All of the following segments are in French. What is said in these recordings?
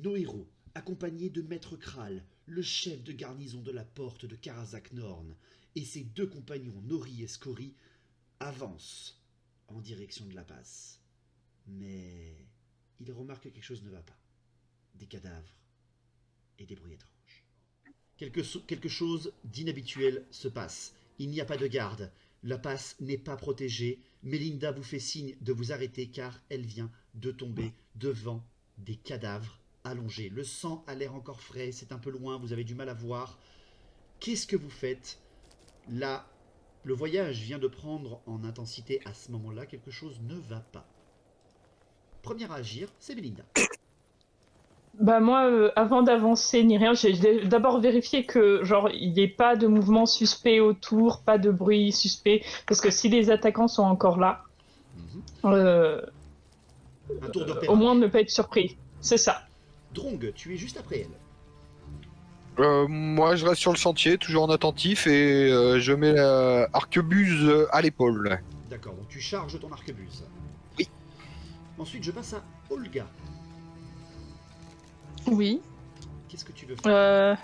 nos héros, accompagnés de Maître Kral, le chef de garnison de la porte de Karazak Norn, et ses deux compagnons Nori et Skori, avancent en direction de la passe. Mais ils remarquent que quelque chose ne va pas. Des cadavres et des bruits étranges. Quelque chose d'inhabituel se passe. Il n'y a pas de garde. La passe n'est pas protégée. Melinda vous fait signe de vous arrêter car elle vient de tomber devant des cadavres allongés. Le sang a l'air encore frais, c'est un peu loin, vous avez du mal à voir. Qu'est-ce que vous faites? Là, le voyage vient de prendre en intensité à ce moment-là. Quelque chose ne va pas. Première à agir, c'est Melinda. Bah moi, avant d'avancer ni rien, j'ai d'abord vérifié que genre il n'y ait pas de mouvement suspect autour, pas de bruit suspect, parce que si les attaquants sont encore là, euh, Un tour de au repérage. moins ne pas être surpris. C'est ça. Drong, tu es juste après elle. Moi, je reste sur le sentier, toujours en attentif, et je mets l'arquebuse à l'épaule. D'accord, donc tu charges ton arquebuse. Oui. Ensuite, je passe à Olga. Oui. Qu'est-ce que tu veux faire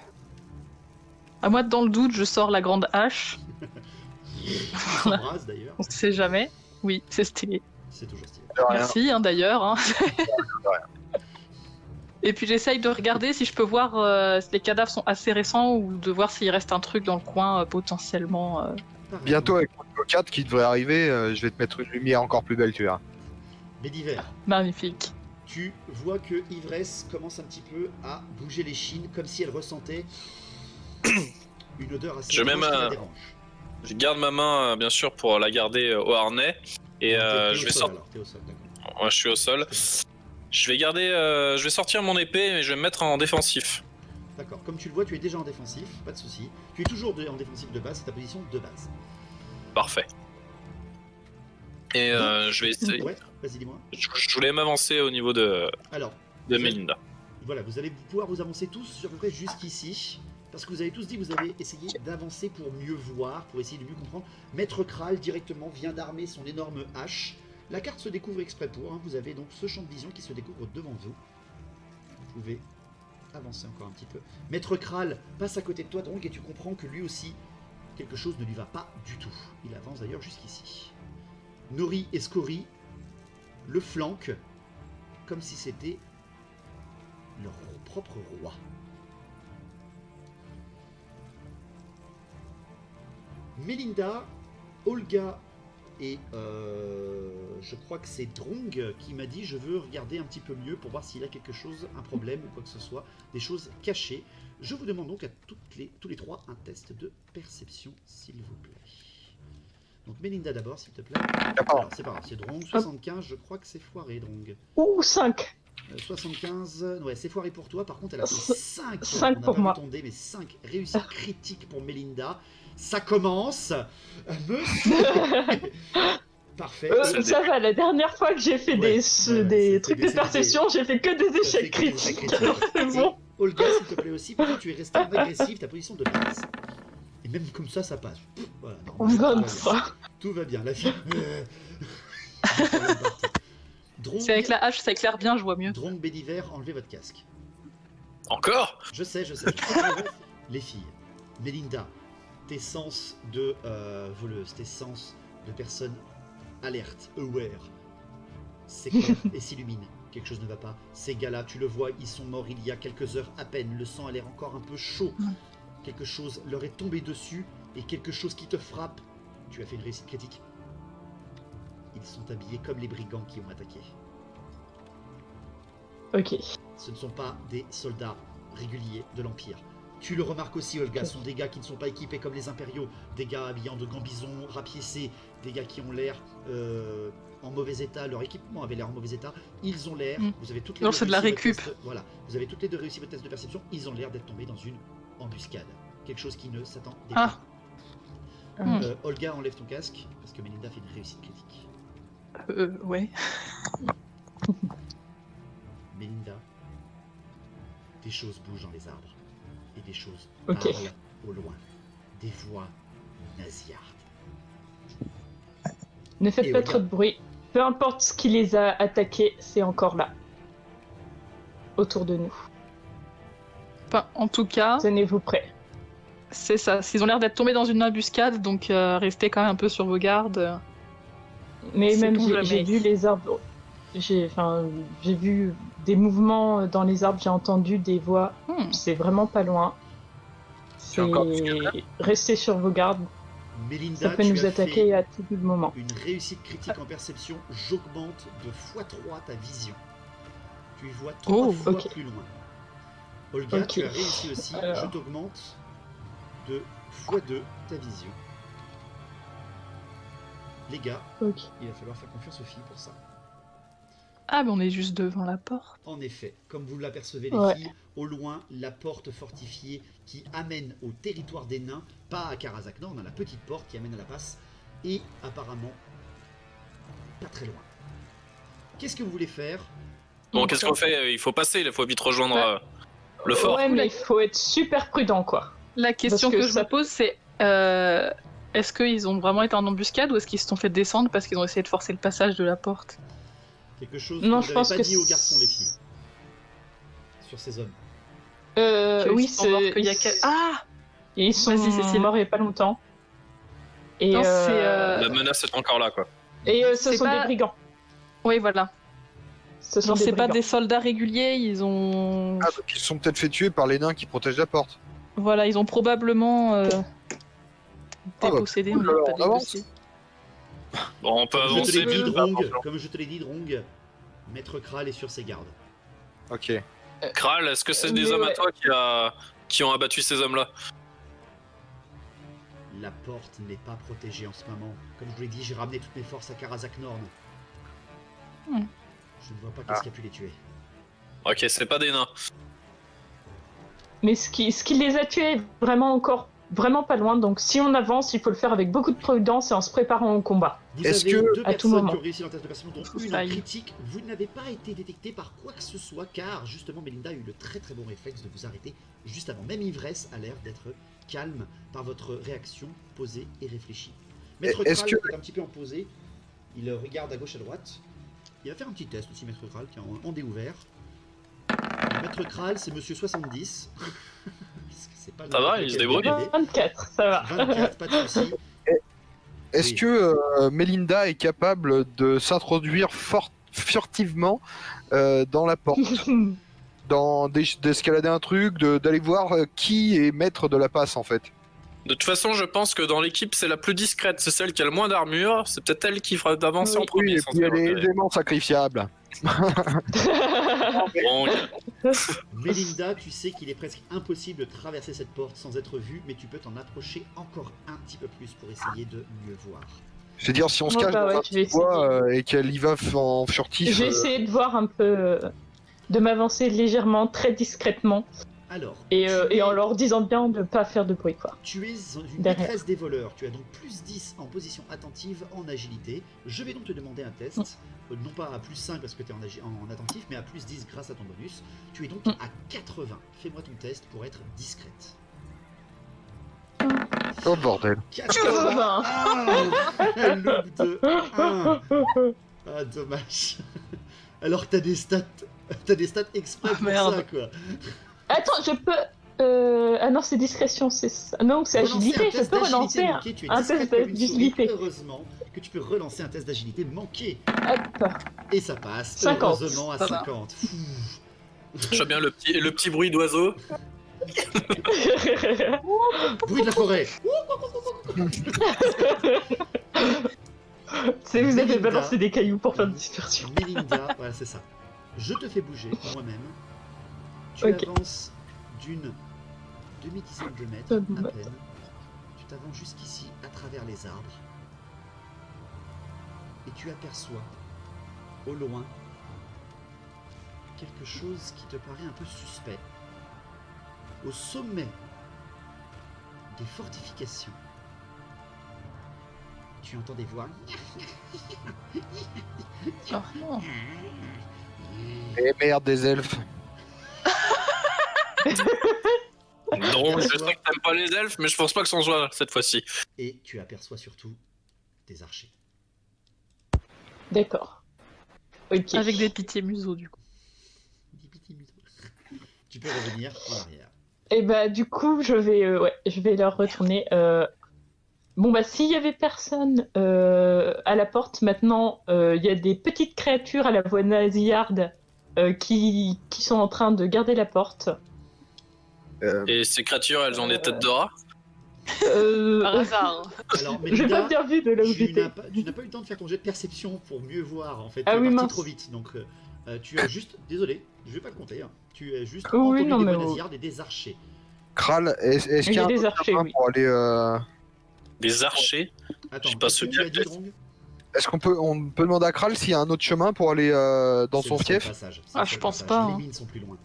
À moi, dans le doute, je sors la grande hache. Qui s'embrasse d'ailleurs. On sait jamais. Oui, c'est stylé. C'est toujours stylé. Merci, d'ailleurs. Hein. Et puis j'essaye de regarder si je peux voir si les cadavres sont assez récents ou de voir s'il reste un truc dans le coin potentiellement. Pareil, Bientôt, donc, avec le 4 qui devrait arriver, je vais te mettre une lumière encore plus belle, tu verras. Bédiver, Magnifique. tu vois que Ivresse commence un petit peu à bouger les chines comme si elle ressentait une odeur assez Je mets étrange qui la ma- dérange. Je garde ma main, bien sûr, pour la garder au harnais. Et T'es je au vais sol, sortir. alors, t'es au sol, d'accord. Moi, je suis au sol. Je vais garder. Je vais sortir mon épée, mais je vais me mettre en défensif. D'accord, comme tu le vois, tu es déjà en défensif, pas de souci. Tu es toujours en défensif de base, c'est ta position de base. Parfait. Et je vais essayer. Ouais, vas-y, dis-moi. Je voulais m'avancer au niveau de Alors, Melinda. voilà, vous allez pouvoir vous avancer tous à peu près jusqu'ici. Parce que vous avez tous dit que vous avez essayé d'avancer pour mieux voir, pour essayer de mieux comprendre. Maître Kral directement vient d'armer son énorme hache. La carte se découvre exprès pour. Hein. Vous avez donc ce champ de vision qui se découvre devant vous. Vous pouvez avancer encore un petit peu. Maître Kral passe à côté de toi, donc, et tu comprends que lui aussi, quelque chose ne lui va pas du tout. Il avance d'ailleurs jusqu'ici. Nori et Skori le flanquent comme si c'était leur propre roi. Melinda, Olga et je crois que c'est Drong qui m'a dit je veux regarder un petit peu mieux pour voir s'il y a quelque chose, un problème ou quoi que ce soit, des choses cachées. Je vous demande donc à tous les trois un test de perception s'il vous plaît. Donc Melinda d'abord s'il te plaît. Alors c'est pas grave, c'est Drong, 75, je crois que c'est foiré Drong. Ouh, 5. 75, ouais c'est foiré pour toi, par contre elle a fait 5, 5 pour moi. Tomber, mais 5 réussites critiques pour Melinda. Ça commence, monsieur. Parfait. Ça va, la dernière fois que j'ai fait des trucs de perception, j'ai fait que des échecs critiques. Alors c'est bon. Olga, s'il te plaît aussi, peut-être tu es resté en agressif, ta position de base. Et même comme ça, ça passe. Voilà, tout va bien. La fille. Drong, C'est avec la hache, ça éclaire bien, je vois mieux. Drong, Bédiver, enlevez votre casque. Encore? Je sais. Les filles, Melinda, tes sens de voleuse, tes sens de personne alerte, aware, s'éclairent et s'illuminent. Quelque chose ne va pas. Ces gars-là, tu le vois, ils sont morts il y a quelques heures à peine. Le sang a l'air encore un peu chaud. Quelque chose leur est tombé dessus et quelque chose qui te frappe. Tu as fait une réussite critique. Ils sont habillés comme les brigands qui ont attaqué. Ok. Ce ne sont pas des soldats réguliers de l'Empire. Tu le remarques aussi, Olga, ce sont des gars qui ne sont pas équipés comme les impériaux, des gars habillés en de gants bisons, rapiécés, des gars qui ont l'air en mauvais état, leur équipement avait l'air en mauvais état, ils ont l'air, vous avez toutes les Non, deux c'est de la réussi votre récup. test, voilà, vous avez toutes les deux réussi votre test de perception, ils ont l'air d'être tombés dans une embuscade, quelque chose qui ne s'attendait pas. Olga, enlève ton casque, parce que Melinda fait une réussite critique. Ouais. Melinda, des choses bougent dans les arbres. Et des choses Ok. parlent au loin. Des voix nasillardes. Ne faites Et pas Olga. trop de bruit. Peu importe ce qui les a attaqués, c'est encore là. autour de nous. Enfin, en tout cas, Tenez-vous prêts. c'est ça. Ils ont l'air d'être tombés dans une embuscade, donc restez quand même un peu sur vos gardes. Mais même Sait-on j'ai jamais. vu les arbres. J'ai vu des mouvements dans les arbres, j'ai entendu des voix. C'est vraiment pas loin. C'est encore plus Restez sur vos gardes. Mélinda, Ça peut tu nous as attaquer fait à tout moment. une réussite critique en perception. J'augmente de x3 ta vision. Tu y vois 3 fois ok. plus loin. Olga, Ok. tu as réussi aussi. Alors. Je t'augmente de x2 ta vision. Les gars, Ok. il va falloir faire confiance aux filles pour ça. Ah, mais on est juste devant la porte. En effet, comme vous l'apercevez les Ouais. filles, au loin, la porte fortifiée qui amène au territoire des nains, pas à Karazaknor, on a la petite porte qui amène à la passe, et apparemment pas très loin. Qu'est-ce que vous voulez faire? Bon, qu'est-ce qu'on fait? Il faut passer, il faut vite rejoindre le fort. Ouais, mais il faut être super prudent, quoi. La question Parce que que je ça- me pose, c'est est-ce qu'ils ont vraiment été en embuscade ou est-ce qu'ils se sont fait descendre parce qu'ils ont essayé de forcer le passage de la porte? Quelque chose Non, que je vous pense n'avez pas que dit aux garçons, les filles, sur ces hommes. Oui, Ils sont morts qu'il y a Ah ils sont Vas-y, Cécile. morts il n'y a pas longtemps. Et, Non, c'est, La menace est encore là, quoi. ce c'est sont pas- des brigands. Oui, voilà. Ce sont Genre, des c'est pas brigands. des soldats réguliers, ils ont. Ah, donc ils se sont peut-être fait tuer par les nains qui protègent la porte. Voilà, ils ont probablement dépossédé, cool, on alors, pas on avance. dépossédé. Bon, on peut Comme je te avancer. l'ai dit, mais- Drong, comme je te l'ai dit, Drong, Maître Kral est sur ses gardes. Ok. Kral, est-ce que c'est des Mais hommes à ouais. toi qui ont abattu ces hommes-là? La porte n'est pas protégée en ce moment. Comme je vous l'ai dit, j'ai ramené toutes mes forces à Karazaknorn. Hmm. Je ne vois pas qu'est-ce qui a pu les tuer. Ok, c'est pas des nains. Mais ce qui les a tués est vraiment pas loin. Donc si on avance, il faut le faire avec beaucoup de prudence et en se préparant au combat. Vous Est-ce avez que- deux à tout personnes moment. qui ont réussi dans le test de perception, dont une en Faille. critique. Vous n'avez pas été détecté par quoi que ce soit, car justement Melinda a eu le très très bon réflexe de vous arrêter juste avant. Même Ivresse a l'air d'être calme par votre réaction posée et réfléchie. Maître Est-ce Kral que- est un petit peu en posé. Il regarde à gauche à droite. Il va faire un petit test aussi, Maître Kral, qui est en découvert. Maître Kral, c'est Monsieur 70. Parce que c'est pas le Ça va, lequel il se débrouille. il est. 24, ça va. 24, pas de soucis. Est-ce Oui. que Melinda est capable de s'introduire furtivement dans la porte, d'escalader un truc, d'aller voir qui est maître de la passe en fait? De toute façon, je pense que dans l'équipe, c'est la plus discrète. C'est celle qui a le moins d'armure. C'est peut-être elle qui fera d'avancer en Oui, premier. et sans puis se elle faire est repérer. aisément sacrifiable. Bon, Mélinda, tu sais qu'il est presque impossible de traverser cette porte sans être vu, mais tu peux t'en approcher encore un petit peu plus pour essayer de mieux voir. C'est-à-dire si on se Ouais, cache bah dans ouais, un je vais petit bois et qu'elle y va en Je furtif. vais essayer de voir un peu, de m'avancer légèrement, très discrètement, Alors, et en leur disant bien de pas faire de bruit, quoi. tu es une Derrière. maîtresse des voleurs, tu as donc plus 10 en position attentive en agilité. Je vais donc te demander un test, non pas à plus 5 parce que tu es en attentif, mais à plus 10 grâce à ton bonus. Tu es donc à 80. Fais-moi ton test pour être discrète. Oh bordel. 80. Un loupe de 1. Ah, dommage. Alors t'as des stats exprès Ah, pour merde. ça, quoi. Attends, je peux... Ah non, c'est discrétion, c'est ça. Non, c'est Relancer agilité, un je test peux d'agilité relancer manqué, tu es un discrète test comme une souris. d'agilité. Heureusement que tu peux relancer un test d'agilité manqué. Hop. Et ça passe, 50. heureusement, à Ça va. 50. je vois bien le petit bruit d'oiseau. Bruit de la forêt. C'est vous avez Melinda. balancé des cailloux pour faire une dispersion. Mélinda, voilà, c'est ça. Je te fais bouger, moi-même. Tu Ok. avances d'une demi-dizaine de mètres, à peine. Tu t'avances jusqu'ici, à travers les arbres. Et tu aperçois, au loin, quelque chose qui te paraît un peu suspect. Au sommet des fortifications, tu entends des voix. Oh, non. Eh merde, des elfes. Donc, je sais que t'aimes pas les elfes, mais je pense pas que c'en soit cette fois-ci. Et tu aperçois surtout des archers. D'accord. Ok. Avec des pitiés museaux, du coup. Tu peux revenir en arrière. Et bah du coup, je vais leur retourner. Bon bah s'il y avait personne à la porte, maintenant il y a des petites créatures à la voix nasillarde qui sont en train de garder la porte. Et ces créatures, elles ont des têtes de rat. Par hasard. Alors, J'ai pas Melinda, bien vu de là où tu j'étais. n'as pas eu le temps de faire ton jet de perception pour mieux voir. En fait, Ah tu es oui, parti mince. trop vite. Donc, tu as juste. Désolé, je vais pas le compter. Hein. Tu as juste Oui, entendu non, des mais voix oh. nasillardes et des archers. Kral, est-ce Il qu'il y y a a un des autre archers, chemin oui. pour aller Des archers. Attends, J'ai pas qu'est-ce que tu souvenir as dit, que- Drong? Est-ce qu'on peut, on peut demander à Kral s'il y a un autre chemin pour aller dans C'est son le seul fief? passage, c'est Ah, le je seul pense passage. pas, Les hein. mines sont plus loin.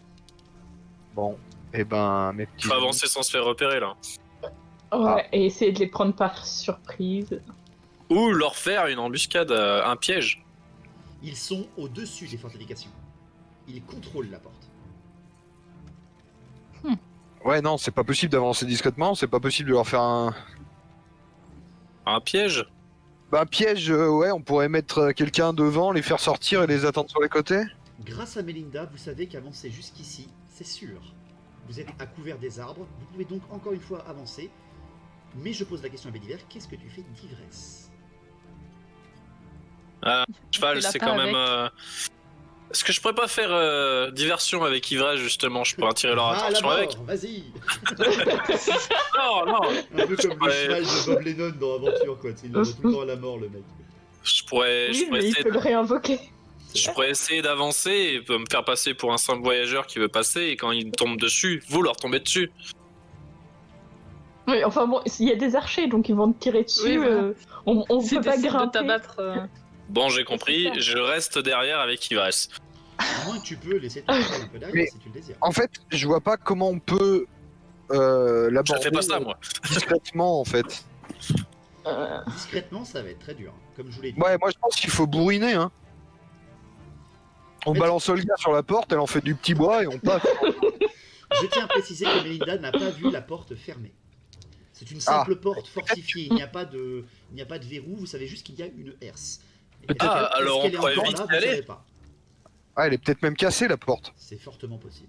Bon, et ben mes petits. Faut avancer sans se faire repérer là. Ouais, et essayer de les prendre par surprise. Ou leur faire une embuscade, un piège. Ils sont au-dessus des fortifications. Ils contrôlent la porte. Ouais, non, c'est pas possible d'avancer discrètement, c'est pas possible de leur faire un. Un piège? Bah, un piège, ouais, on pourrait mettre quelqu'un devant, les faire sortir et les attendre sur les côtés. Grâce à Melinda, vous savez qu'avancer jusqu'ici, c'est sûr. Vous êtes à couvert des arbres, vous pouvez donc encore une fois avancer. Mais je pose la question à Bédiver, qu'est-ce que tu fais d'ivresse? Cheval, Et c'est lapin quand même. avec. Est-ce que je pourrais pas faire diversion avec ivresse justement? Je pourrais attirer leur Va à la attention mort, avec. vas-y. Non, non. Un peu comme le Ouais. cheval de Bob Lennon dans Aventure, quoi. Il envoie tout le temps à la mort, le mec. Je pourrais, Oui, mais il essayer peut le réinvoquer. je pourrais essayer d'avancer et me faire passer pour un simple voyageur qui veut passer. Et quand il tombe dessus, vous leur tombez dessus. Oui, enfin bon, il y a des archers, donc ils vont te tirer dessus. Oui, voilà. On Si peut pas t'essaies de grimper. t'abattre. Bon, j'ai compris. C'est ça. Je reste derrière avec ivresse. À moins que tu peux laisser ton cheval un peu derrière, Mais- si tu le désires. En fait, je vois pas comment on peut Je l'aborder fais pas ça moi. discrètement en fait. Discrètement, ça va être très dur, hein, comme je vous l'ai dit. Ouais, moi je pense qu'il faut bourriner, hein. On Mais- balance Olga sur la porte, elle en fait du petit bois et on passe. Je tiens à préciser que Melinda n'a pas vu la porte fermée. C'est une simple porte fortifiée, il n'y a pas de verrou, vous savez juste qu'il y a une herse. Peut-être- Est-ce alors qu'elle on est pourrait encore vite là, y vous aller. savez pas. Ah, elle est peut-être même cassée la porte. C'est fortement possible.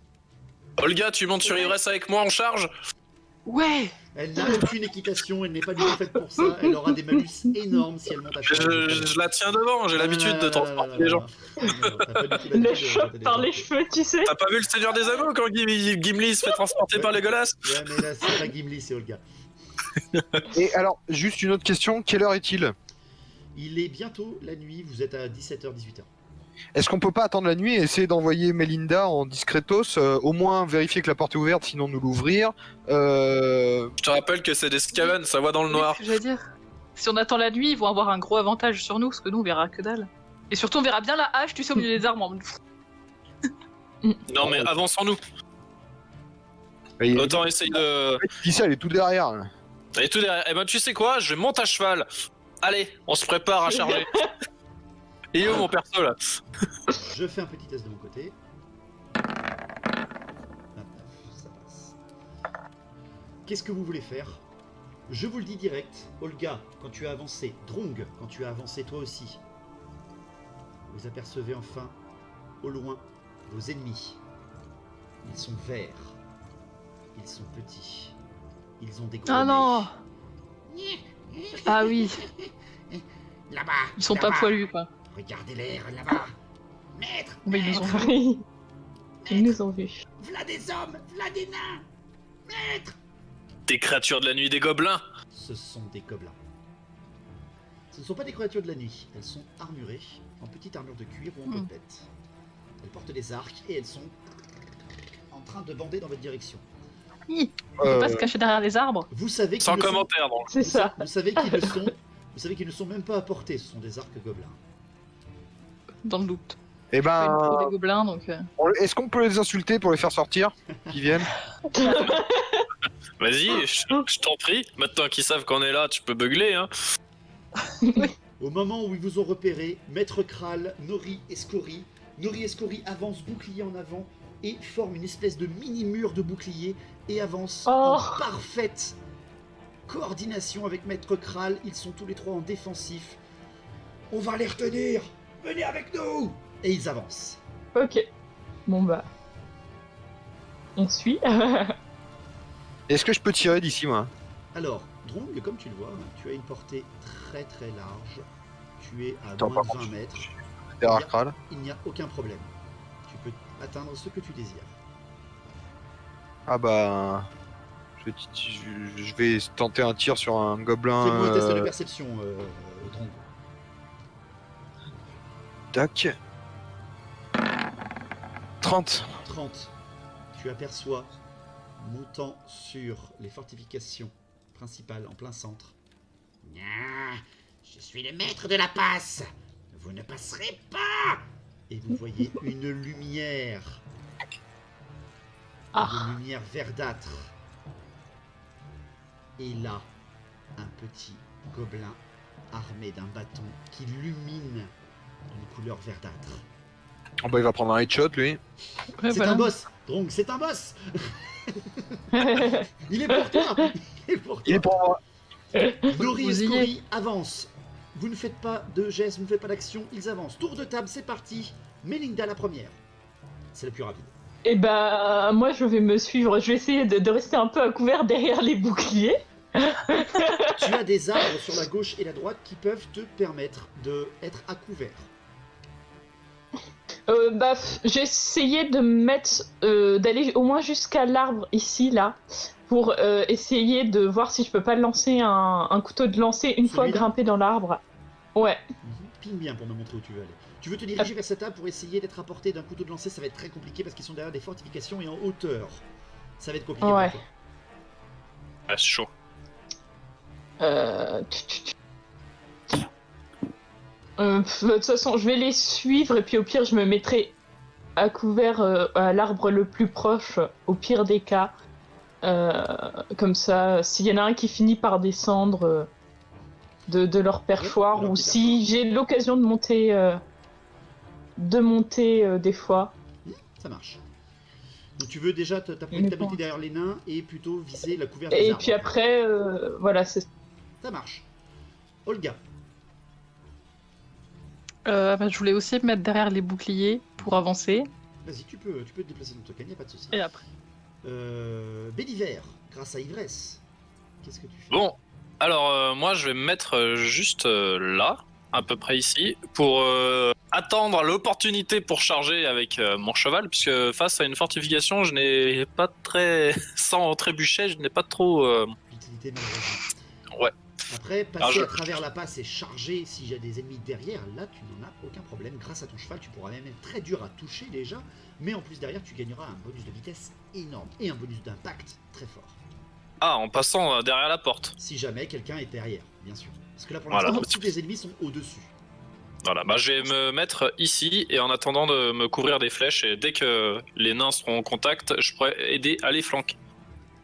Olga, tu montes sur ivresse avec moi en charge? Ouais. Elle n'a aucune équitation, elle n'est pas du tout faite pour ça, elle aura des malus énormes si elle monte à cheval. Je la tiens devant, j'ai l'habitude de transporter les gens. Le choc par les cheveux, tu sais. T'as pas vu le Seigneur des Anneaux quand Gimli se fait transporter par Legolas? Ouais, mais là, c'est pas Gimli, c'est Olga. Et alors, juste une autre question, quelle heure est-il? Il est bientôt la nuit, vous êtes à 17h, 18h. Est-ce qu'on peut pas attendre la nuit et essayer d'envoyer Melinda en discretos, au moins vérifier que la porte est ouverte, sinon nous l'ouvrir. Je te rappelle que c'est des Skaven, ça voit dans le noir. Oui, je veux dire. Si on attend la nuit, ils vont avoir un gros avantage sur nous, parce que nous, on verra que dalle. Et surtout, on verra bien la hache, tu sais, au milieu des armes. Non mais avançons-nous. Et Autant essayer de... dit ça, elle est tout derrière. Là. Et tout derrière. Eh ben tu sais quoi, je monte à cheval. Allez, on se prépare à charger. Il est où mon perso là? Je fais un petit test de mon côté. 29, ça passe. Qu'est-ce que vous voulez faire? Je vous le dis direct, Olga, quand tu as avancé, Drong, quand tu as avancé toi aussi, vous apercevez enfin, au loin, vos ennemis. Ils sont verts. Ils sont petits. Ils ont des gros Ah non. nez. Ah oui, Là-bas. ils sont pas là-bas. poilus, quoi. Regardez l'air là-bas. Maître, Oui, ils nous ont maître, vus. Oui, ils nous ont vus. v'là des hommes, v'là des nains. Maître. Des créatures de la nuit, des gobelins. Ce sont des gobelins. Ce ne sont pas des créatures de la nuit. Elles sont armurées, en petite armure de cuir ou en peau de bête. Elles portent des arcs et elles sont en train de bander dans votre direction. On peut pas se cacher derrière les arbres. Vous savez qu'ils Sans ne sont... commentaire donc. C'est ça. Vous savez qu'ils ne sont... Vous savez qu'ils ne sont même pas à portée. Ce sont des arcs gobelins. Dans le doute. Eh Pas une pro ben, des gobelins, donc. est-ce qu'on peut les insulter pour les faire sortir? Qu'ils viennent? Vas-y, je t'en prie. Maintenant qu'ils savent qu'on est là, tu peux beugler hein. Au moment où ils vous ont repéré, Maître Kral, Nori et Scori avancent bouclier en avant et forment une espèce de mini-mur de bouclier et avancent en Oh. parfaite coordination avec Maître Kral. Ils sont tous les trois en défensif. On va les retenir. Venez avec nous. Et ils avancent. Ok. Bon bah. On suit. Est-ce que je peux tirer d'ici, moi? Alors, Drong, comme tu le vois, tu as une portée très très large. Tu es à Attends, moins par de contre, 20 mètres. Derrière Kral. Il n'y a aucun problème. Tu peux atteindre ce que tu désires. Ah bah... je vais tenter un tir sur un gobelin. Fais-moi un test de perception, Drong. Tac. 30. 30. Tu aperçois, montant sur les fortifications principales en plein centre. Ah, je suis le maître de la passe. Vous ne passerez pas. Et vous voyez une lumière. Ah. Une lumière verdâtre. Et là, un petit gobelin armé d'un bâton qui illumine d'une couleur verdâtre. Oh bah il va prendre un headshot lui. Ouais, C'est voilà. un boss. Donc c'est un boss. Il est pour toi. Il est pour toi. Il est pour moi. Nori et Vous y Scori avancent. Vous ne faites pas de gestes, vous ne faites pas d'action, ils avancent. Tour de table, c'est parti. Melinda la première. C'est la plus rapide. Et bah, moi, je vais me suivre. Je vais essayer de rester un peu à couvert derrière les boucliers. Tu as des arbres sur la gauche et la droite qui peuvent te permettre d'être à couvert. J'ai essayé de mettre, d'aller au moins jusqu'à l'arbre ici, là, pour essayer de voir si je peux pas lancer un couteau de lancer une fois Celui-là grimpé dans l'arbre. Ouais. Ping bien pour me montrer où tu veux aller. Tu veux te diriger vers cette table pour essayer d'être à portée d'un couteau de lancer, ça va être très compliqué parce qu'ils sont derrière des fortifications et en hauteur. Ça va être compliqué Ouais. pour toi. Ah, c'est chaud. De toute façon, je vais les suivre et puis au pire, je me mettrai à couvert à l'arbre le plus proche, au pire des cas. Comme ça, s'il y en a un qui finit par descendre de leur perchoir, de leur ou petit si j'ai l'occasion de monter, des fois. Ça marche. Donc tu veux déjà Mais t'apprêter bon. derrière les nains et plutôt viser la couverture des Et arbres. puis après, voilà, c'est Ça marche. Olga. Bah, je voulais aussi me mettre derrière les boucliers pour avancer. Vas-y, tu peux te déplacer dans ton token, y a pas de souci. Et après. Béliver, grâce à Ivresse, qu'est-ce que tu fais? Bon, alors moi je vais me mettre juste là, à peu près ici, pour attendre l'opportunité pour charger avec mon cheval, puisque face à une fortification, je n'ai pas très... sans trébuchet, je n'ai pas trop... L'utilité malheureusement. Ouais. Après, passer Alors, à travers la passe et charger s'il y a des ennemis derrière, là tu n'en as aucun problème. Grâce à ton cheval, tu pourras même être très dur à toucher déjà, mais en plus derrière, tu gagneras un bonus de vitesse énorme et un bonus d'impact très fort. Ah, en passant derrière la porte. Si jamais quelqu'un est derrière, bien sûr. Parce que là pour Voilà. l'instant, tous les ennemis sont au-dessus. Voilà, bah je vais me mettre ici, et en attendant de me couvrir des flèches, et dès que les nains seront en contact, je pourrai aider à les flanquer.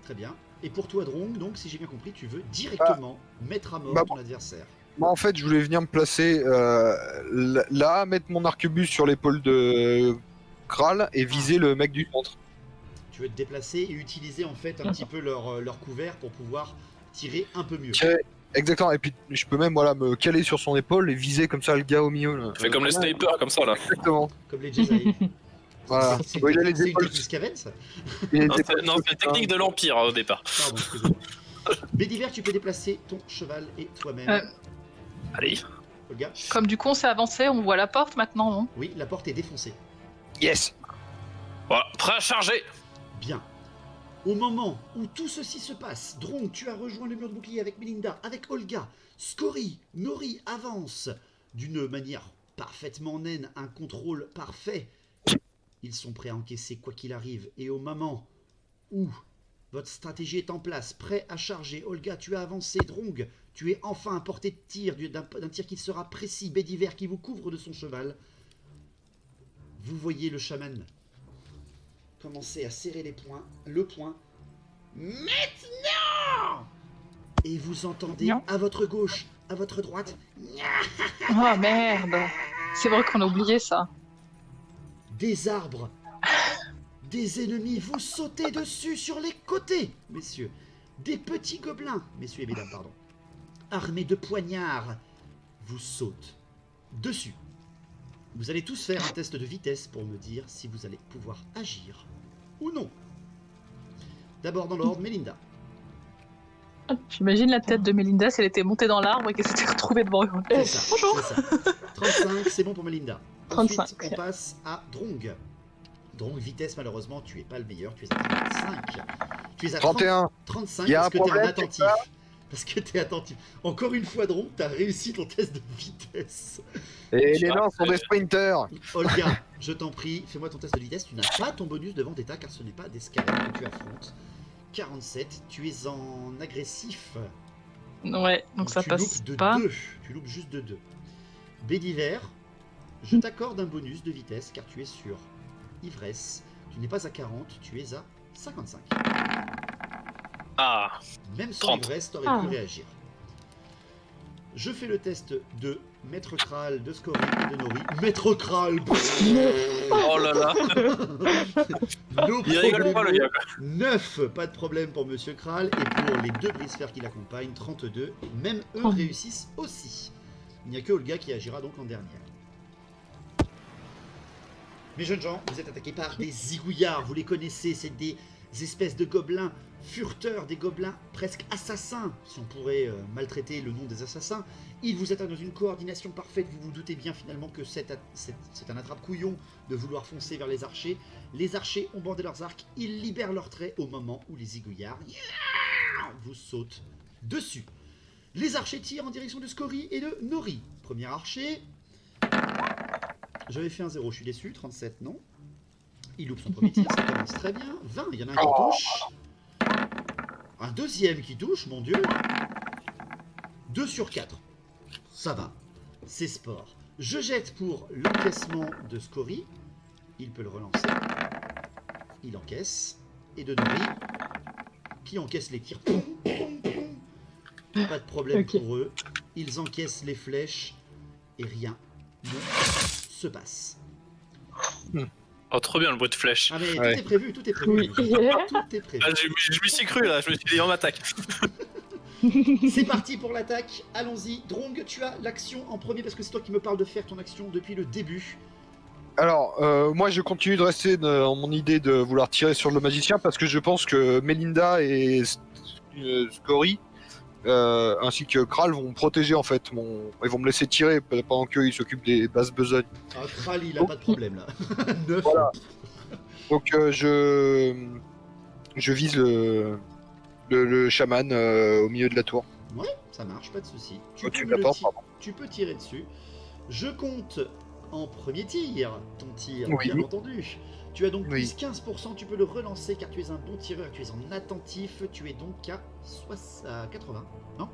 Très bien. Et pour toi, Drong, donc si j'ai bien compris, tu veux directement mettre à mort Bah, ton adversaire. Moi en fait je voulais venir me placer là, mettre mon arquebus sur l'épaule de Kral et viser le mec du centre. Tu veux te déplacer et utiliser en fait un petit peu leur couvert pour pouvoir tirer un peu mieux. Tirer- Exactement, et puis je peux même voilà, me caler sur son épaule et viser comme ça le gars au milieu. Là. Fais comme les snipers, comme ça, là. Exactement. Comme les Jedi. Voilà. C'est Bon, il a les c'est une épaules. technique Skaven, ça. Et les Non, épaules c'est la technique de l'Empire au départ. Pardon, excusez-moi. Bédiver, tu peux déplacer ton cheval et toi-même. Allez. Olga. Comme du coup on s'est avancé, on voit la porte maintenant, non? Oui, la porte est défoncée. Yes. Voilà, prêt à charger. Bien. Au moment où tout ceci se passe, Drong, tu as rejoint le mur de bouclier avec Melinda, avec Olga. Scori, Nori avance d'une manière parfaitement naine, un contrôle parfait. Ils sont prêts à encaisser quoi qu'il arrive. Et au moment où votre stratégie est en place, prêt à charger, Olga, tu as avancé, Drong, tu es enfin à portée de tir, d'un tir qui sera précis, Bédiver qui vous couvre de son cheval. Vous voyez le chaman commencer à serrer le poing. Maintenant! Et vous entendez Non. à votre gauche, à votre droite, Oh merde! C'est vrai qu'on a oublié ça. des arbres, des ennemis vous sautez dessus sur les côtés, messieurs. Des petits gobelins, messieurs et mesdames, pardon, armés de poignards, vous sautent dessus. Vous allez tous faire un test de vitesse pour me dire si vous allez pouvoir agir ou non. D'abord dans l'ordre, Mélinda. J'imagine la tête de Mélinda si elle était montée dans l'arbre et qu'elle s'était retrouvée devant eux. C'est ça, Bonjour. c'est ça. 35, c'est bon pour Mélinda. 35. Ensuite, on passe à Drong. Drong, vitesse, malheureusement, tu es pas le meilleur. Tu es à 35. Tu es à 31. 35 Il y a parce un que tu es en problème, attentif. Parce que tu es attentif. Encore une fois, Drong, tu as réussi ton test de vitesse. Et Tu les vois, nains sont des sprinters. Olga, je t'en prie, fais-moi ton test de vitesse. Tu n'as pas ton bonus de vendetta car ce n'est pas d'escalade que tu affrontes. 47, tu es en agressif. Ouais, donc ça tu passe loupes de pas. 2. Tu loupes juste de 2. Bédiver, je t'accorde un bonus de vitesse car tu es sur ivresse. Tu n'es pas à 40, tu es à 55. Ah, Même sans 30. ivresse, t'aurais Ah. pu réagir. Je fais le test de Maître Kral, de Scory et de Nori. Maître Kral oh là là. No Il rigole pas, problemo. le gars, quoi. 9, pas de problème pour Monsieur Kral. Et pour les deux brise-fers qui l'accompagnent, 32. Même eux Oh. réussissent aussi. Il n'y a que Olga qui agira donc en dernière. Mes jeunes gens, vous êtes attaqués par des zigouillards. Vous les connaissez, c'est des espèces de gobelins furteurs, des gobelins presque assassins, si on pourrait maltraiter le nom des assassins. Ils vous attaquent dans une coordination parfaite. Vous vous doutez bien finalement que c'est un attrape-couillon de vouloir foncer vers les archers. Les archers ont bandé leurs arcs, ils libèrent leurs traits au moment où les zigouillards vous sautent dessus. Les archers tirent en direction de Scory et de Nori. Premier archer. J'avais fait un 0, je suis déçu. 37, non. Il loupe son premier tir, ça commence très bien. 20, il y en a un qui touche. Un deuxième qui touche, mon dieu. 2 sur 4. Ça va. C'est sport. Je jette pour l'encaissement de Scory. Il peut le relancer. Il encaisse. Et de Nori, qui encaisse les tirs. Poum, poum, poum. Pas de problème Ok. pour eux. Ils encaissent les flèches. Et rien ne se passe. Oh, trop bien le bruit de flèche. Ah mais Ouais. tout est prévu, tout est prévu. Oui. Tout est prévu. Ah, je m'y suis cru là, je me suis dit on m'attaque. C'est parti pour l'attaque, allons-y. Drong, tu as l'action en premier parce que c'est toi qui me parles de faire ton action depuis le début. Alors, moi je continue de rester dans mon idée de vouloir tirer sur le magicien parce que je pense que Mélinda et Scory ainsi que Kral vont me protéger en fait. Ils vont me laisser tirer pendant qu'ils s'occupent des basses besognes. Ah, Kral, il a pas de problème là. 9. Voilà. Donc je vise le chaman au milieu de la tour. Ouais, ça marche, pas de souci. Au-dessus de me la le porte, ti- pardon. tu peux tirer dessus. Je compte en premier tir, ton tir, Oui. bien entendu. Tu as donc Oui. plus 15%, tu peux le relancer car tu es un bon tireur, tu es en attentif, tu es donc à 80, non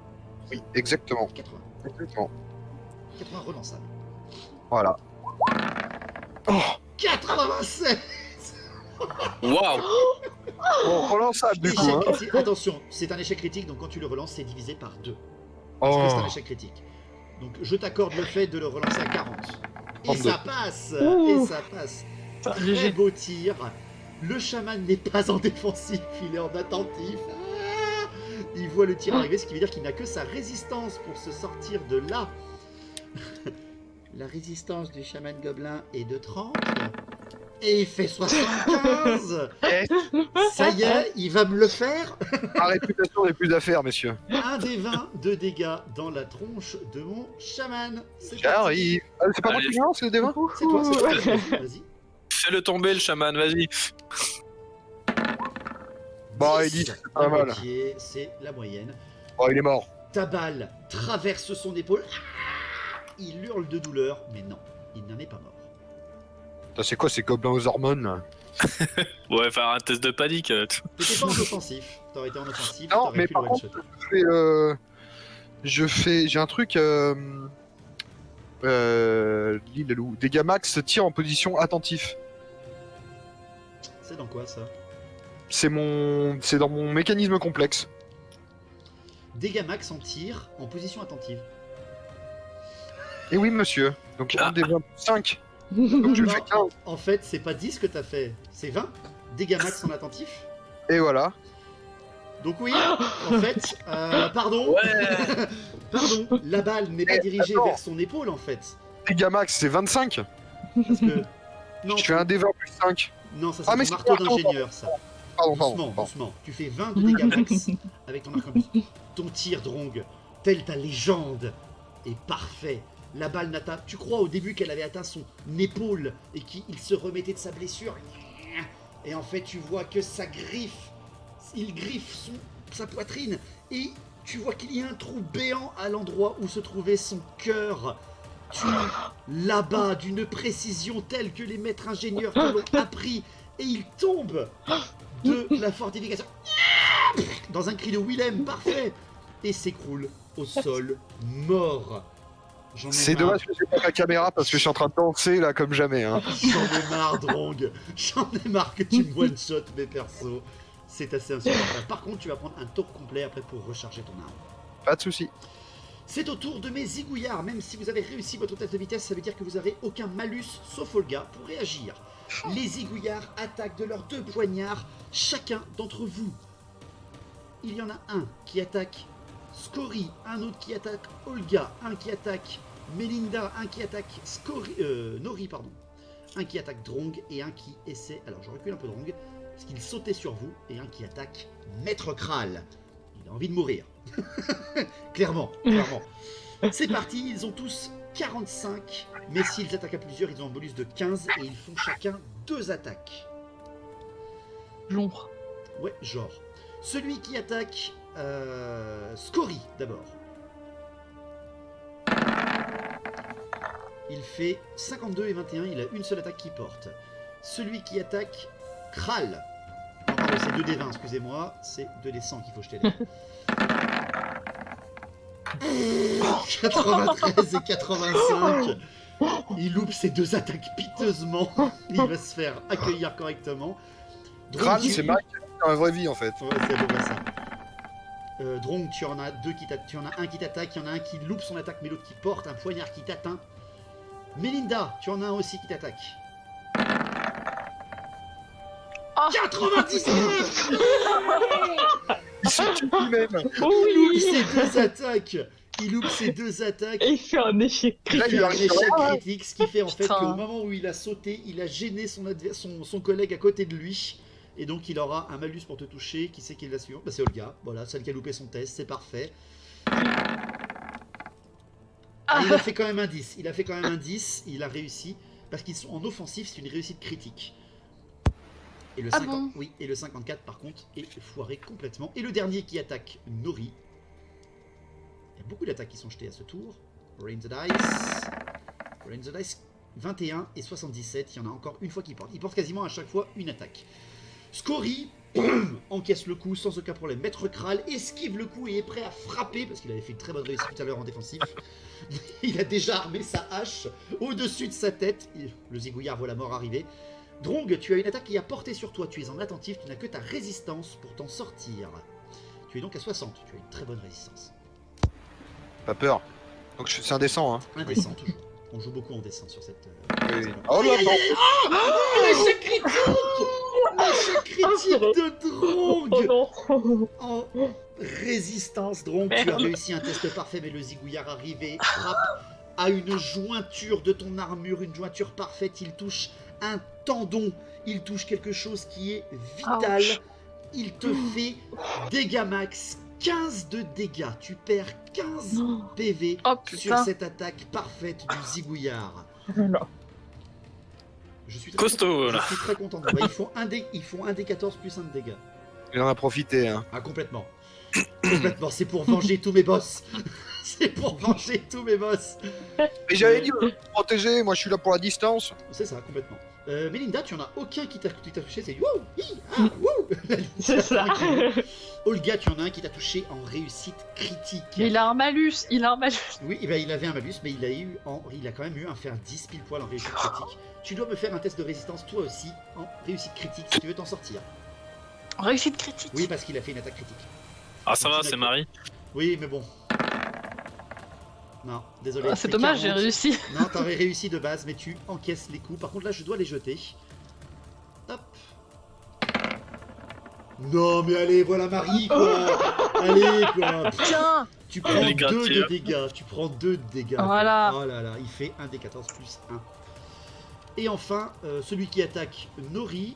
Oui, exactement. 80, Exactement. 80 relançable. Voilà. Oh, 87. Waouh. bon, relançable du coup. Échec Hein. critique. Attention, c'est un échec critique, donc quand tu le relances, c'est divisé par 2. Parce que c'est un Oh, échec critique. Donc je t'accorde le fait de le relancer à 40. Et 32. ça passe. Ouh. Et ça passe. Très GG. beau tir. Le chaman n'est pas en défensif, il est en attentif. Ah, il voit le tir arriver, ce qui veut dire qu'il n'a que sa résistance pour se sortir de là. La résistance du chaman gobelin est de 30. Et il fait 75. Eh, Ça y est, il va me le faire. ma réputation n'est plus à faire, messieurs. Un des 20 de dégâts dans la tronche de mon chaman. C'est parti. J'arrive. Ah, c'est pas moi Allez. qui lance le débat C'est toi, c'est toi. Vas-y. Fais-le tomber le chaman, vas-y. Bon, il 10, dit, c'est à pas mal. moitié, c'est la moyenne. Bon, il est mort. Ta balle traverse son épaule. Ah, il hurle de douleur, mais non, il n'en est pas mort. Putain, c'est quoi ces gobelins aux hormones là? Ouais, faire un test de panique. T'étais pas en offensif. T'aurais été en offensif, Non, t'aurais mais pu par le contre, one-shot. j'ai un truc. Lilalou. Dégâts max tir en position attentif. C'est dans quoi ça? C'est dans mon mécanisme complexe. Dégâts max en tir en position attentive. Et oui, monsieur. Donc Ah. un des 25. Donc je Non, fais 15. en fait, c'est pas 10 que t'as fait, c'est 20. Dégâts max en attentif. Et voilà. Donc oui, en fait, pardon. Ouais. Pardon, la balle n'est pas Eh, dirigée attends. vers son épaule en fait. Dégâts max c'est 25. Parce que. Non, Je fais un D20 plus 5. non ça Ah, c'est mais ton c'est marteau marteau, d'ingénieur ça. Doucement. Tu fais 20 de dégâts max avec ton arc. Ton tir, Drong, telle ta légende, est parfait. La balle n'atteint. Tu crois au début qu'elle avait atteint son épaule et qu'il se remettait de sa blessure. Et en fait, tu vois que sa griffe, il griffe sa poitrine et tu vois qu'il y a un trou béant à l'endroit où se trouvait son cœur. Tu l'abats d'une précision telle que les maîtres ingénieurs te l'ont appris et il tombe de la fortification dans un cri de Willem parfait et s'écroule au sol mort. C'est dommage que j'ai pas la caméra parce que je suis en train de danser là comme jamais. Hein. J'en ai marre, Drong. J'en ai marre que tu me one-shot mes persos. C'est assez insupportable. Par contre, tu vas prendre un tour complet après pour recharger ton arme. Pas de soucis. C'est au tour de mes zigouillards. Même si vous avez réussi votre test de vitesse, ça veut dire que vous n'avez aucun malus, sauf Olga, pour réagir. Les zigouillards attaquent de leurs 2 poignards, chacun d'entre vous. Il y en a un qui attaque Scory, un autre qui attaque Olga, un qui attaque Melinda, un qui attaque Nori, pardon. Un qui attaque Drong et un qui essaie... Alors je recule un peu Drong, parce qu'il sautait sur vous, et un qui attaque Maître Kral. Il a envie de mourir. Clairement. C'est parti, ils ont tous 45, mais s'ils attaquent à plusieurs, ils ont un bonus de 15 et ils font chacun 2 attaques. L'ombre. Ouais, genre. Celui qui attaque Scory d'abord. Il fait 52 et 21, il a une seule attaque qui porte. Celui qui attaque Kral. Non, pardon, c'est 2d20, excusez-moi. C'est 2d100 qu'il faut jeter là. 93 et 85. Il loupe ses 2 attaques piteusement. Il va se faire accueillir correctement. Kral, c'est Mike dans la vraie vie en fait. Ouais, c'est à peu près ça. Drong, tu en as tu en as un qui t'attaque, il y en a un qui loupe son attaque, mais l'autre qui porte un poignard qui t'atteint. Melinda, tu en as un aussi qui t'attaque. Oh 99. Il se tue lui-même. Il loupe ses 2 attaques. Il loupe ses 2 attaques. Et il fait un échec Il Là, fait il un arrive échec vraiment. critique, ce qui fait en fait Putain. qu'au moment où il a sauté, il a gêné son collègue à côté de lui. Et donc il aura un malus pour te toucher. Qui c'est qui est la suivante? Bah, c'est Olga, voilà, celle qui a loupé son test, c'est parfait. Ah, il a fait quand même un 10, il a réussi. Parce qu'ils sont en offensif, c'est une réussite critique. Et le, Ah 50 bon oui, et le 54 par contre est foiré complètement. Et le dernier qui attaque Nori. Il y a beaucoup d'attaques qui sont jetées à ce tour. Rain the Dice. 21 et 77, il y en a encore une fois qu'il porte. Il porte quasiment à chaque fois une attaque. Scory encaisse le coup sans aucun problème. Maître Kral esquive le coup et est prêt à frapper parce qu'il avait fait une très bonne réussite tout à l'heure en défensif. Il a déjà armé sa hache au-dessus de sa tête. Le zigouillard voit la mort arriver. Drong, tu as une attaque qui a porté sur toi. Tu es en attentif, tu n'as que ta résistance pour t'en sortir. Tu es donc à 60, tu as une très bonne résistance. Pas peur. Donc c'est indécent. Hein. Indécent toujours. On joue beaucoup en descend sur cette... Oui. Oh là non. L'échec critique. L'échec critique de Drong. Oh non. En résistance, Drong, tu as Merde. réussi un test parfait, mais le zigouillard arrive et frappe à une jointure de ton armure, une jointure parfaite. Il touche un tendon, il touche quelque chose qui est vital. Ouch. Il te fait dégâts max, 15 de dégâts. Tu perds 15 Non. PV Oh sur putain. cette attaque parfaite du zigouillard. Non. Je suis Costaud, je là. suis très content. Bah, ils font un des 14 plus un de dégâts. Il en a profité. Hein. Ah, complètement. Complètement, c'est pour venger tous mes boss. C'est pour venger tous mes boss. Mais j'avais dit protéger. Moi je suis là pour la distance. C'est ça, complètement. Melinda, tu en as aucun qui t'a touché, c'est wouh, hi, ah, wouh. C'est ça. Olga, tu en as un qui t'a touché en réussite critique. Mais il a un malus, Oui, eh ben, il avait un malus, mais il a quand même eu un faire 10 pile poil en réussite critique. Tu dois me faire un test de résistance toi aussi en réussite critique si tu veux t'en sortir. Réussite critique. Oui, parce qu'il a fait une attaque critique. Ah, ça va, c'est Marie. Oui, mais bon. Non, désolé. Ah, c'est fait dommage, j'ai 40. réussi. Non, t'avais réussi de base, mais tu encaisses les coups. Par contre, là, je dois les jeter. Hop. Non, mais allez, voilà Marie, quoi. Allez, quoi. Tiens. Tu prends Les 2 de gratte-ciels. dégâts. Tu prends 2 de dégâts. quoi. Voilà. Oh là là, il fait 1 des 14 plus 1. Et enfin, celui qui attaque Nori.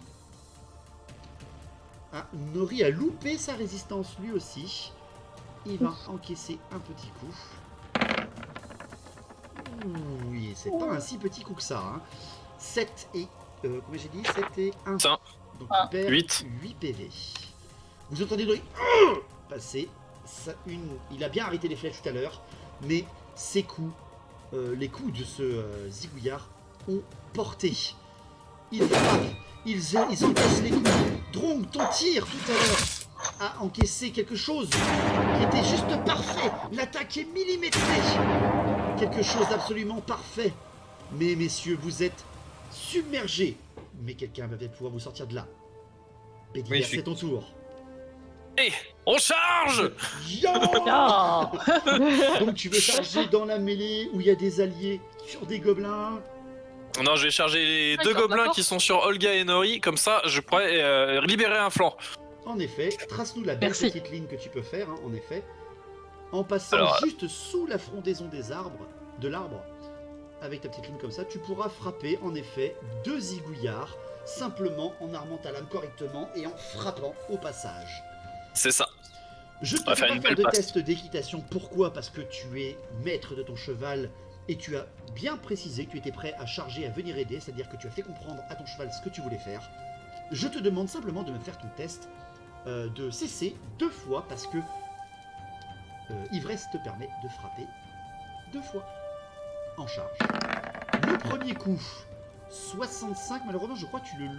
Ah, Nori a loupé sa résistance lui aussi. Il va encaisser un petit coup. Oui, c'est pas un si petit coup que ça. Hein. 7 et... combien j'ai dit 7 et 1. Ça. Donc Ah. il perd 8. 8 PV. Vous entendez Nori passer. Il a bien arrêté les flèches tout à l'heure, mais ses coups, les coups de ce zigouillard ont porté. Ils frappent, ils encaissent les coups. Drong, ton tir tout à l'heure a encaissé quelque chose qui était juste parfait. L'attaque est millimétrée. Quelque chose d'absolument parfait. Mais messieurs, vous êtes submergés. Mais quelqu'un va peut-être pouvoir vous sortir de là. Bédiver, c'est ton tour. Et on charge. Yo Ah. Donc tu veux charger dans la mêlée où il y a des alliés sur des gobelins. Non, je vais charger les Ah, deux d'accord, gobelins d'accord. qui sont sur Olga et Nori, comme ça je pourrais libérer un flanc. En effet, trace-nous la belle Merci. petite ligne que tu peux faire, hein, en effet. En passant Alors, juste sous la frondaison des arbres, de l'arbre, avec ta petite ligne comme ça, tu pourras frapper, en effet, 2 zigouillards, simplement en armant ta lame correctement et en frappant au passage. C'est ça. Je ne On te va fais faire pas une faire belle de passe. test d'équitation. Pourquoi? Parce que tu es maître de ton cheval et tu as bien précisé que tu étais prêt à charger, à venir aider, c'est-à-dire que tu as fait comprendre à ton cheval ce que tu voulais faire. Je te demande simplement de me faire ton test de cesser 2 fois parce que Ivresse te permet de frapper 2 fois en charge. Le premier coup, 65, malheureusement je crois que tu le loupes.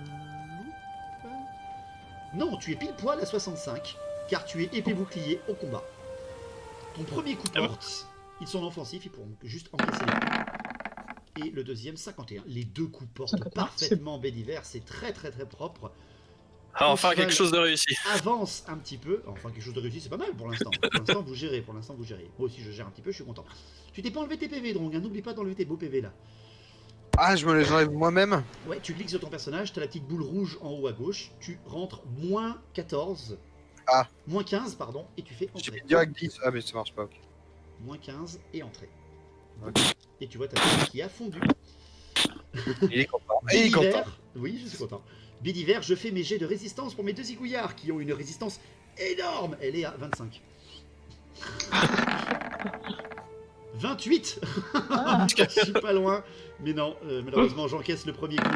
Non, tu es pile poil à 65, car tu es épée bouclier au combat. Ton premier coup Ah bon. porte, ils sont offensifs, ils pourront juste encaisser les coups. Et le deuxième, 51. Les deux coups portent 51, parfaitement Bédiver, c'est très très très propre. Ah, enfin cheval quelque chose de réussi. Avance un petit peu, enfin quelque chose de réussi, c'est pas mal pour l'instant. Pour l'instant vous gérez, Moi aussi je gère un petit peu, je suis content. Tu t'es pas enlevé tes PV Drong, hein, n'oublie pas d'enlever tes beaux PV là. Ah, je me les enlève moi-même. Ouais, tu cliques sur ton personnage, t'as la petite boule rouge en haut à gauche, tu rentres moins 14, Ah. moins 15 pardon, et tu fais J'ai entrée. mis direct 10. Ah, mais ça marche pas, ok. Moins 15 et entrée. Ok. Et tu vois ta tête qui a fondu. Il est content. Et il est Bédiver, content. oui je suis content. Bédiver, je fais mes jets de résistance pour mes 2 zigouillards qui ont une résistance énorme. Elle est à 25. 28. Ah. Je suis pas loin. Mais non, malheureusement j'encaisse le premier coup.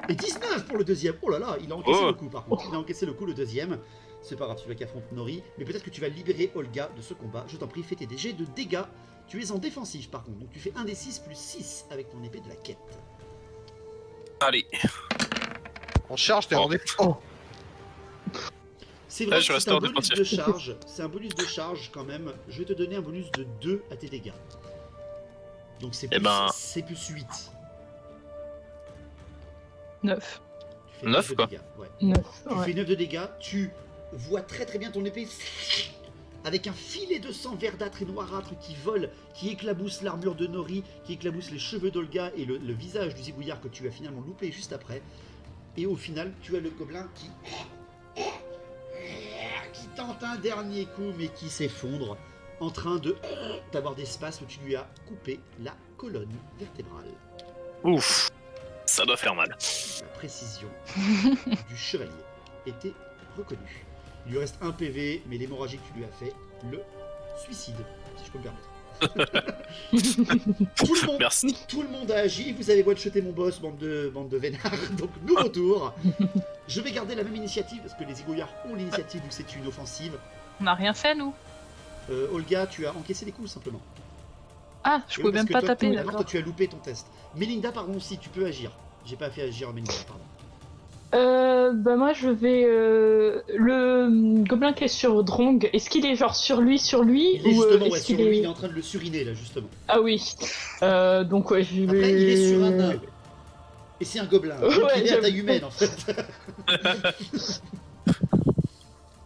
Et 19 pour le deuxième. Oh là là, il a encaissé Oh. le coup par contre. Il a encaissé le coup le deuxième. C'est pas grave, tu vas qu'affronter Nori. Mais peut-être que tu vas libérer Olga de ce combat. Je t'en prie, fais tes jets de dégâts. Tu es en défensif par contre. Donc tu fais 1 des 6 plus 6 avec ton épée de la quête. Allez. On charge, t'es en défense. C'est Là, vrai je que reste c'est un en bonus défensif. de charge. C'est un bonus de charge quand même. Je vais te donner un bonus de 2 à tes dégâts. Donc c'est Eh plus, ben- c'est plus 8. 9. Tu fais 9, 9 de quoi. dégâts. Ouais. 9. Tu Ouais. fais 9 de dégâts. Tu vois très très bien ton épée avec un filet de sang verdâtre et noirâtre qui vole, qui éclabousse l'armure de Nori, qui éclabousse les cheveux d'Olga et le visage du zigouillard que tu as finalement loupé juste après. Et au final, tu as le gobelin qui tente un dernier coup mais qui s'effondre en train de d'avoir des spasmes. Tu lui as coupé la colonne vertébrale. Ouf. Ça doit faire mal. La précision du chevalier était reconnue. Il lui reste un PV, mais l'hémorragie que tu lui as fait le suicide, si je peux me permettre. Merci. Tout le monde a agi, vous avez one-shoté mon boss, bande de vénards, donc nouveau tour. Je vais garder la même initiative, parce que les zigouillards ont l'initiative vu que c'est une offensive. On n'a rien fait, nous. Olga, tu as encaissé des coups simplement. Ah, je Oui, pouvais parce même que pas toi, taper, non, toi, d'accord. tu as loupé ton test. Melinda, pardon, si tu peux agir. J'ai pas fait agir Melinda, pardon. Bah moi je vais le gobelin qui est sur Drong, est-ce qu'il est genre sur lui Il est justement ouais, est-ce sur qu'il lui, est... il est en train de le suriner là, justement. Ah oui. Donc ouais, je vais... Après, il est sur un nain. Et c'est un gobelin. Donc Ouais, il est à j'avoue. taille humaine en fait.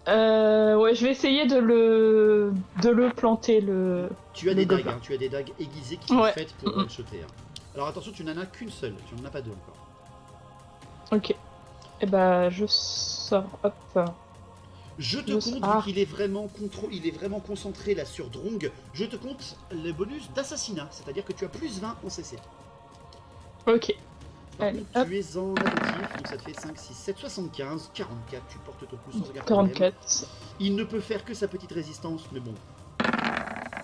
Ouais, je vais essayer de le planter le... Tu as Le des dagues, gobelin. hein, tu as des dagues aiguisées qui sont Ouais. faites pour one-shotter. Hein. Alors attention, tu n'en as qu'une seule, tu n'en as pas deux encore. Ok. Et bah je sors, hop. Je te Je- compte, ah. vu qu'il est vraiment il est vraiment concentré là sur Drong, je te compte le bonus d'assassinat, c'est-à-dire que tu as plus 20 en CC. Ok. Par Allez, contre, hop. tu es en adaptif, donc ça te fait 5, 6, 7, 75, 44, tu portes ton coup sans regard. 44. Il ne peut faire que sa petite résistance, mais bon.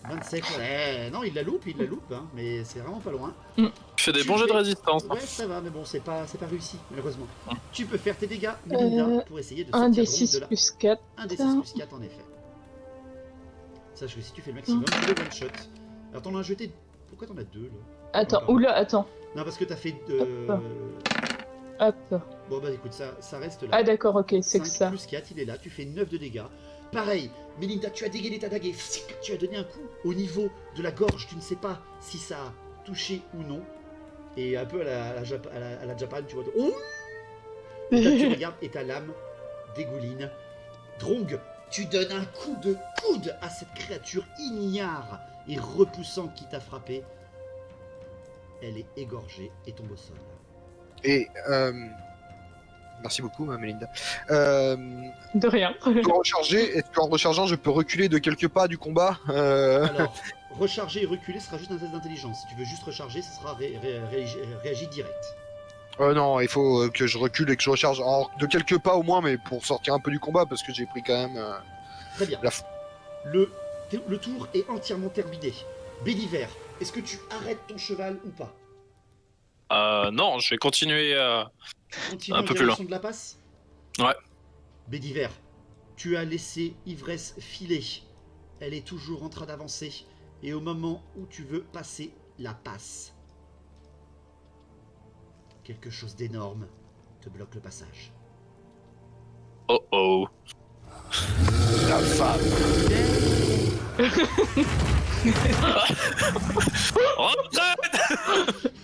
27, ouais, non, il la loupe, hein, mais c'est vraiment pas loin. Tu fais des bons jets de résistance. Ouais, ça va, mais bon, c'est pas réussi, malheureusement. Mm. Tu peux faire tes dégâts, Melinda, pour essayer de 1 sortir des le 6 de là. plus 4. 1 des 6 plus 4, en effet. Sache que si tu fais le maximum, tu le one-shot. Alors, t'en as jeté. Pourquoi t'en as 2 là? Attends, Encore. oula, attends. Non, parce que t'as fait. Hop. Bon, bah écoute, ça reste là. Ah d'accord, ok, c'est que 5 ça. plus 4, il est là, tu fais 9 de dégâts. Pareil, Melinda, tu as dégainé ta dague et tu as donné un coup au niveau de la gorge. Tu ne sais pas si ça a touché ou non. Et un peu à la Japan, tu vois. Oh, et là, tu regardes et ta lame dégouline. Drong, tu donnes un coup de coude à cette créature ignare et repoussante qui t'a frappé. Elle est égorgée et tombe au sol. Et merci beaucoup, Melinda. De rien. Est-ce qu'en rechargeant, je peux reculer de quelques pas du combat Alors, recharger et reculer sera juste un test d'intelligence. Si tu veux juste recharger, ce sera réagi direct. Non, il faut que je recule et que je recharge de quelques pas au moins, mais pour sortir un peu du combat, parce que j'ai pris quand même Très bien. la Le tour est entièrement terminé. Béliver, est-ce que tu arrêtes ton cheval ou pas? Non, je vais continuer. Continue Un en peu plus direction de la passe? Ouais. Béliver, tu as laissé Ivresse filer. Elle est toujours en train d'avancer. Et au moment où tu veux passer la passe, quelque chose d'énorme te bloque le passage. Oh oh. la femme. Retraite.